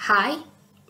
Hi,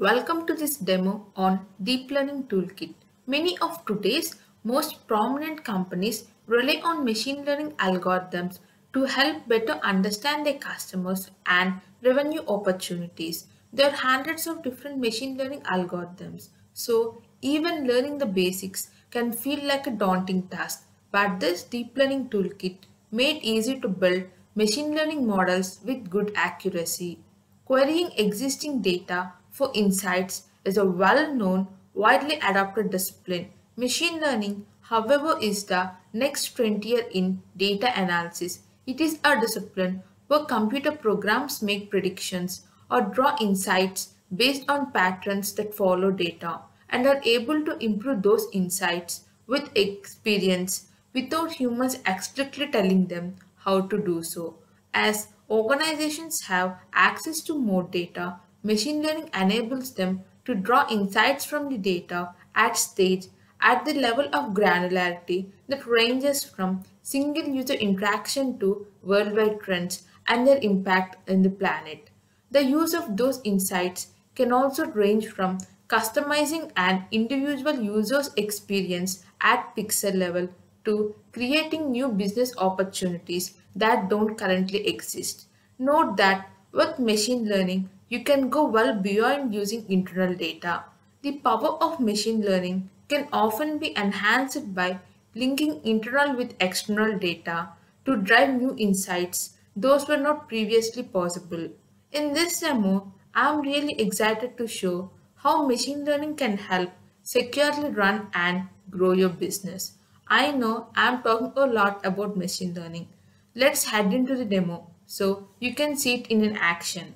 welcome to this demo on Deep Learning Toolkit. Many of today's most prominent companies rely on machine learning algorithms to help better understand their customers and revenue opportunities. There are hundreds of different machine learning algorithms, so even learning the basics can feel like a daunting task. But this deep learning toolkit made easy to build machine learning models with good accuracy. Querying existing data for insights is a well-known, widely adopted discipline. Machine learning, however, is the next frontier in data analysis. It is a discipline where computer programs make predictions or draw insights based on patterns that follow data and are able to improve those insights with experience without humans explicitly telling them how to do so. As organizations have access to more data, machine learning enables them to draw insights from the data at the level of granularity that ranges from single user interaction to worldwide trends and their impact on the planet. The use of those insights can also range from customizing an individual user's experience at pixel level to creating new business opportunities that don't currently exist. Note that with machine learning, you can go well beyond using internal data. The power of machine learning can often be enhanced by linking internal with external data to drive new insights those were not previously possible. In this demo, I am really excited to show how machine learning can help securely run and grow your business. I know I am talking a lot about machine learning. Let's head into the demo so you can see it in action.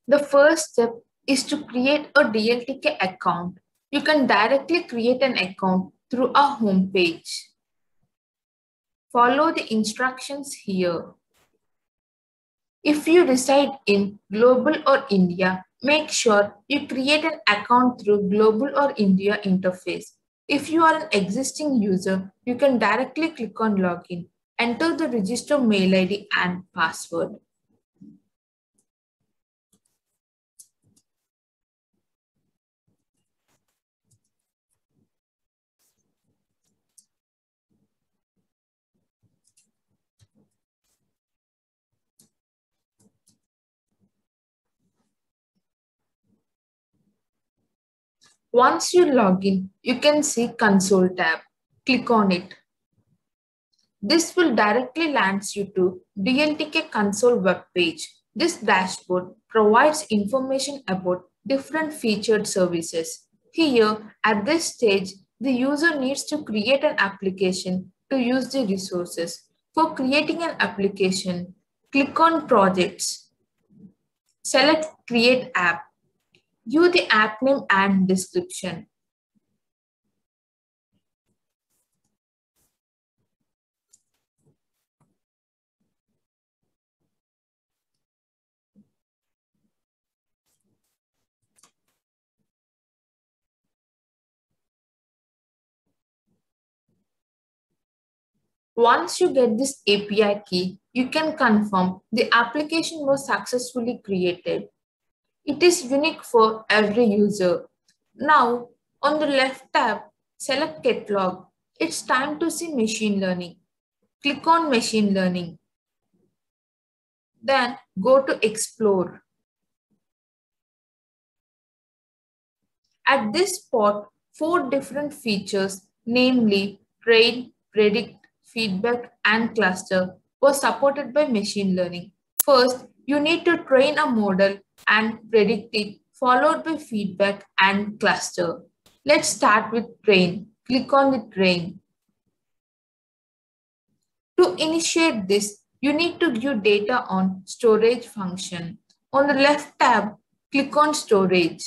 The first step is to create a Dltk account. You can directly create an account through our homepage. Follow the instructions here. If you reside in Global or India, make sure you create an account through Global or India interface. If you are an existing user, you can directly click on Login. Enter the register mail ID and password. Once you log in, you can see Console tab. Click on it. This will directly land you to Dltk console web page. This dashboard provides information about different featured services. Here, at this stage, the user needs to create an application to use the resources. For creating an application, click on Projects. Select Create App. Give the app name and description. Once you get this API key, you can confirm the application was successfully created. It is unique for every user. Now, on the left tab, select Catalog. It's time to see Machine Learning. Click on Machine Learning. Then go to Explore. At this spot, 4 different features, namely Train, Predict, Feedback, and Cluster, were supported by machine learning. First, you need to train a model and predict it, followed by feedback and cluster. Let's start with train. Click on the train. To initiate this, you need to give data on storage function. On the left tab, click on storage.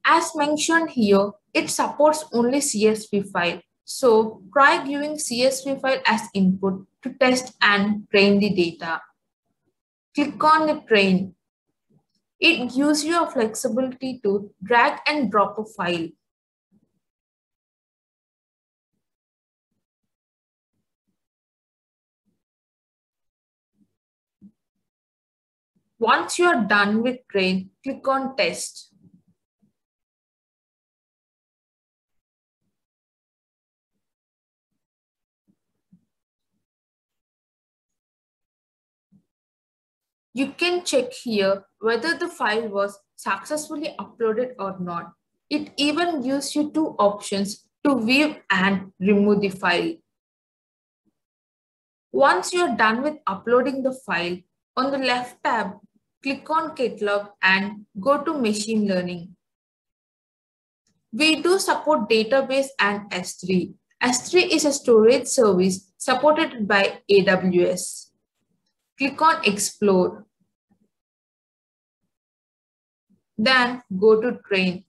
As mentioned here, it supports only CSV file. So try giving CSV file as input to test and train the data. Click on the train. It gives you a flexibility to drag and drop a file. Once you are done with train, click on test. You can check here whether the file was successfully uploaded or not. It even gives you two options to view and remove the file. Once you are done with uploading the file, on the left tab, click on Catalog and go to Machine Learning. We do support database and S3. S3 is a storage service supported by AWS. Click on Explore. Then go to Train.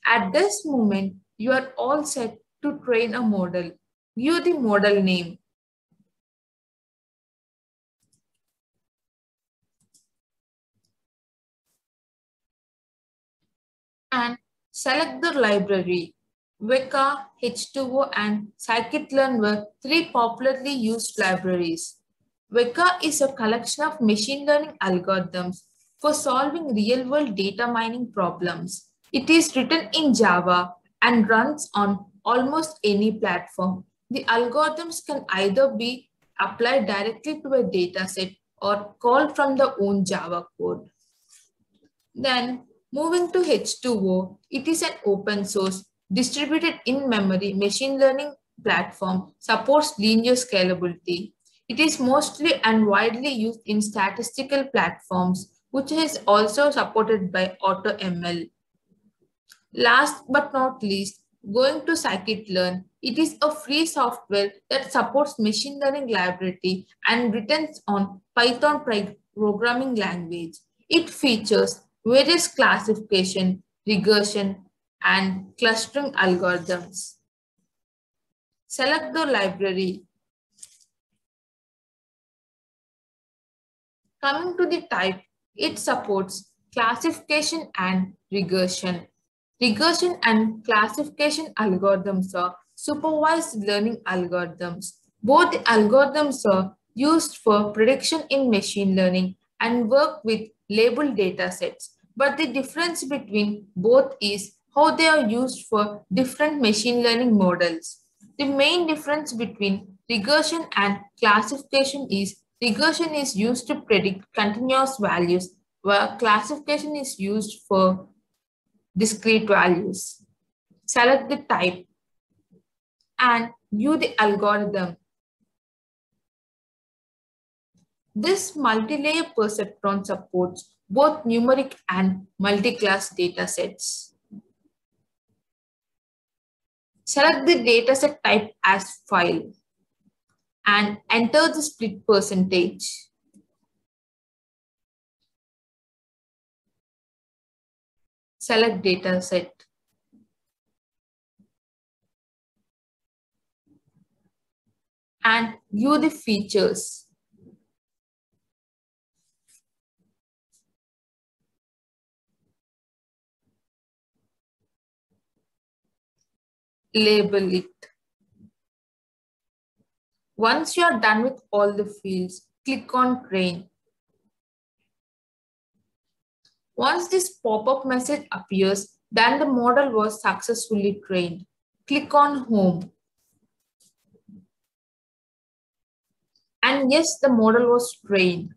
At this moment, you are all set to train a model. Give the model name. And select the library. Weka, H2O, and Scikit-learn were three popularly used libraries. Weka is a collection of machine learning algorithms for solving real-world data mining problems. It is written in Java and runs on almost any platform. The algorithms can either be applied directly to a dataset or called from the own Java code. Then moving to H2O, it is an open source, distributed in-memory machine learning platform, supports linear scalability. It is mostly and widely used in statistical platforms, which is also supported by AutoML. Last but not least, going to Scikit-learn, it is a free software that supports machine learning library and written on Python programming language. It features various classification, regression, and clustering algorithms. Select the library. Coming to the type, it supports classification and regression. Regression and classification algorithms are supervised learning algorithms. Both the algorithms are used for prediction in machine learning and work with labeled datasets. But the difference between both is how they are used for different machine learning models. The main difference between regression and classification is regression is used to predict continuous values, where classification is used for discrete values. Select the type and view the algorithm. This multi-layer perceptron supports both numeric and multi-class datasets. Select the dataset type as file and enter the split percentage. Select dataset. And view the features. Label it. Once you are done with all the fields, click on Train. Once this pop-up message appears, then the model was successfully trained. Click on Home. And yes, the model was trained.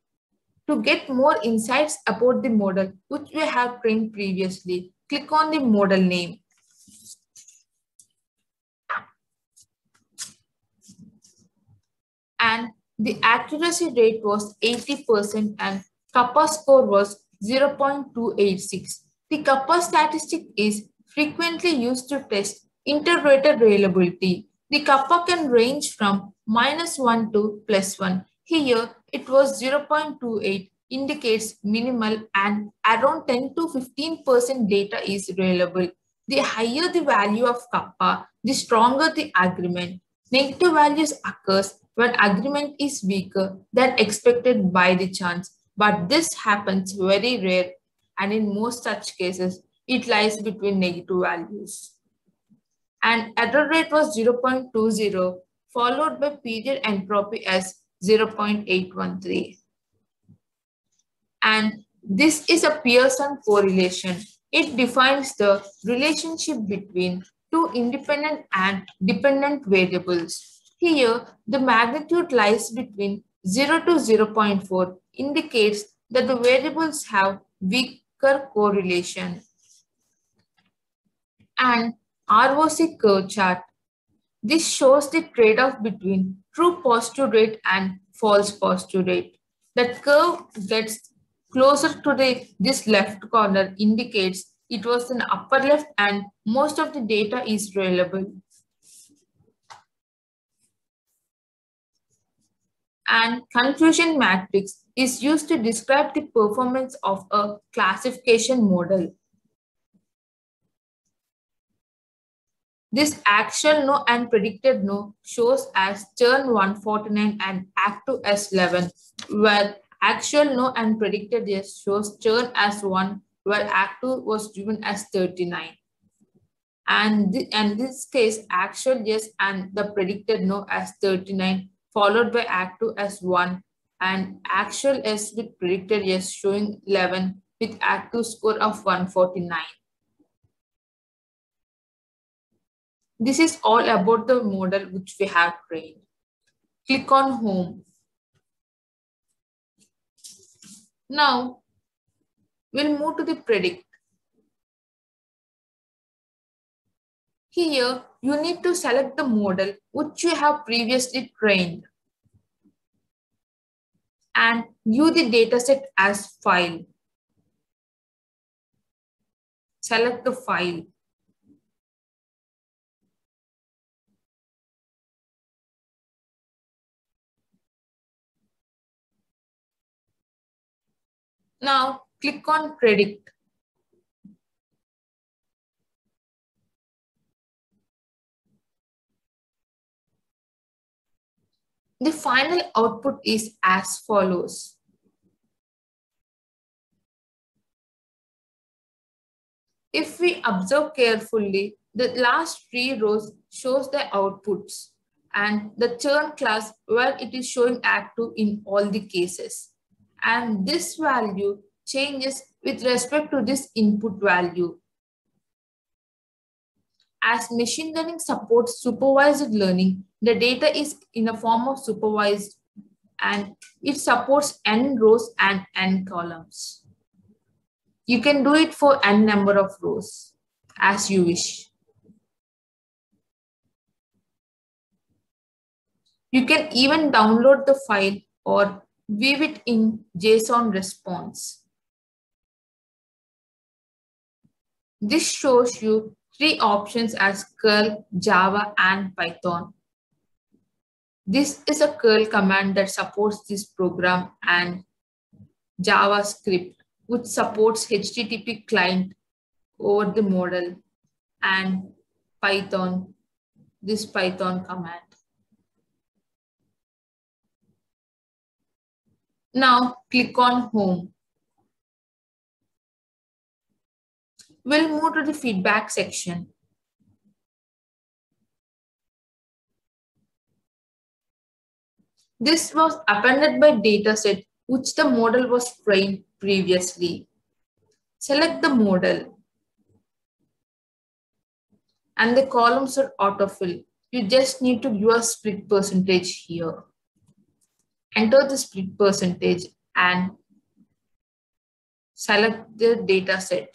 To get more insights about the model, which we have trained previously, click on the model name. And the accuracy rate was 80% and kappa score was 0.286. The kappa statistic is frequently used to test integrated reliability. The kappa can range from -1 to +1. Here it was 0.28, indicates minimal, and around 10 to 15% data is reliable. The higher the value of kappa, the stronger the agreement. Negative values occurs when agreement is weaker than expected by the chance, but this happens very rare, and in most such cases, it lies between negative values. And error rate was 0.20, followed by period entropy as 0.813. And this is a Pearson correlation. It defines the relationship between two independent and dependent variables. Here, the magnitude lies between 0 to 0.4 indicates that the variables have weaker correlation. And ROC curve chart. This shows the trade-off between true positive rate and false positive rate. The curve gets closer to this left corner indicates it was in upper left and most of the data is reliable. And confusion matrix is used to describe the performance of a classification model. This actual no and predicted no shows as churn 149 and active as 11, where actual no and predicted yes shows churn as 1, where active was given as 39. And in this case, actual yes and the predicted no as 39, followed by active as 1, and actual yes with predicted yes showing 11 with active score of 149. This is all about the model which we have trained. Click on Home. Now, we'll move to the Predict. Here, you need to select the model which you have previously trained and view the dataset as file. Select the file. Now, click on Predict. The final output is as follows. If we observe carefully, the last 3 rows shows the outputs and the churn class where it is showing active in all the cases. And this value changes with respect to this input value. As machine learning supports supervised learning, the data is in a form of supervised and it supports n rows and n columns. You can do it for n number of rows as you wish. You can even download the file or view it in JSON response. This shows you 3 options as curl, Java, and Python. This is a curl command that supports this program and JavaScript, which supports HTTP client over the model, and Python, this Python command. Now click on Home. We'll move to the feedback section. This was appended by dataset which the model was trained previously. Select the model and the columns are autofill. You just need to do a split percentage here. Enter the split percentage and select the dataset.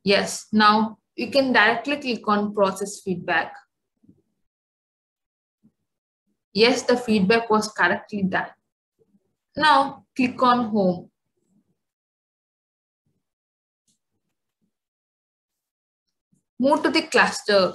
Yes, now you can directly click on process feedback. Yes, the feedback was correctly done. Now click on Home. Move to the cluster.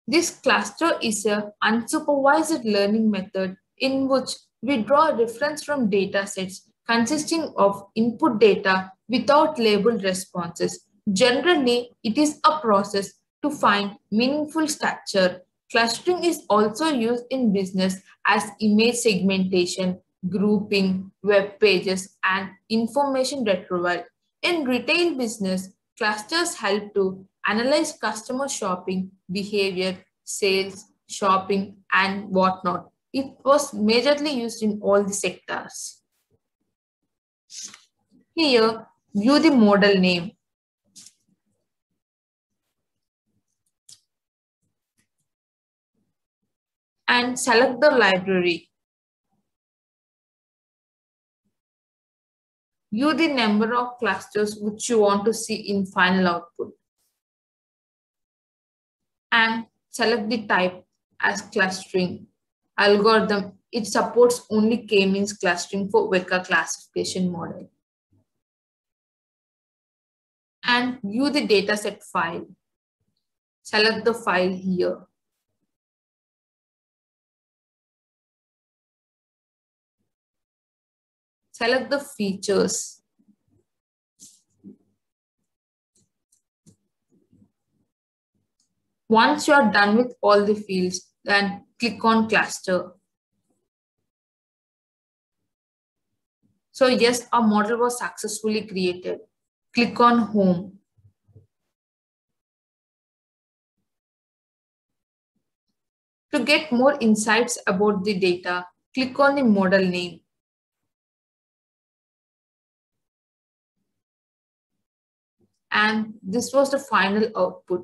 This cluster is an unsupervised learning method in which we draw a reference from datasets consisting of input data without labeled responses. Generally, it is a process to find meaningful structure. Clustering is also used in business as image segmentation, grouping, web pages, and information retrieval. In retail business, clusters help to analyze customer shopping behavior, sales, shopping, and whatnot. It was majorly used in all the sectors. Here, view the model name and select the library. View the number of clusters which you want to see in final output and select the type as clustering. Algorithm, it supports only k-means clustering for Weka classification model. And view the dataset file. Select the file here. Select the features. Once you are done with all the fields, then click on cluster. So yes, our model was successfully created. Click on home. To get more insights about the data, click on the model name. And this was the final output.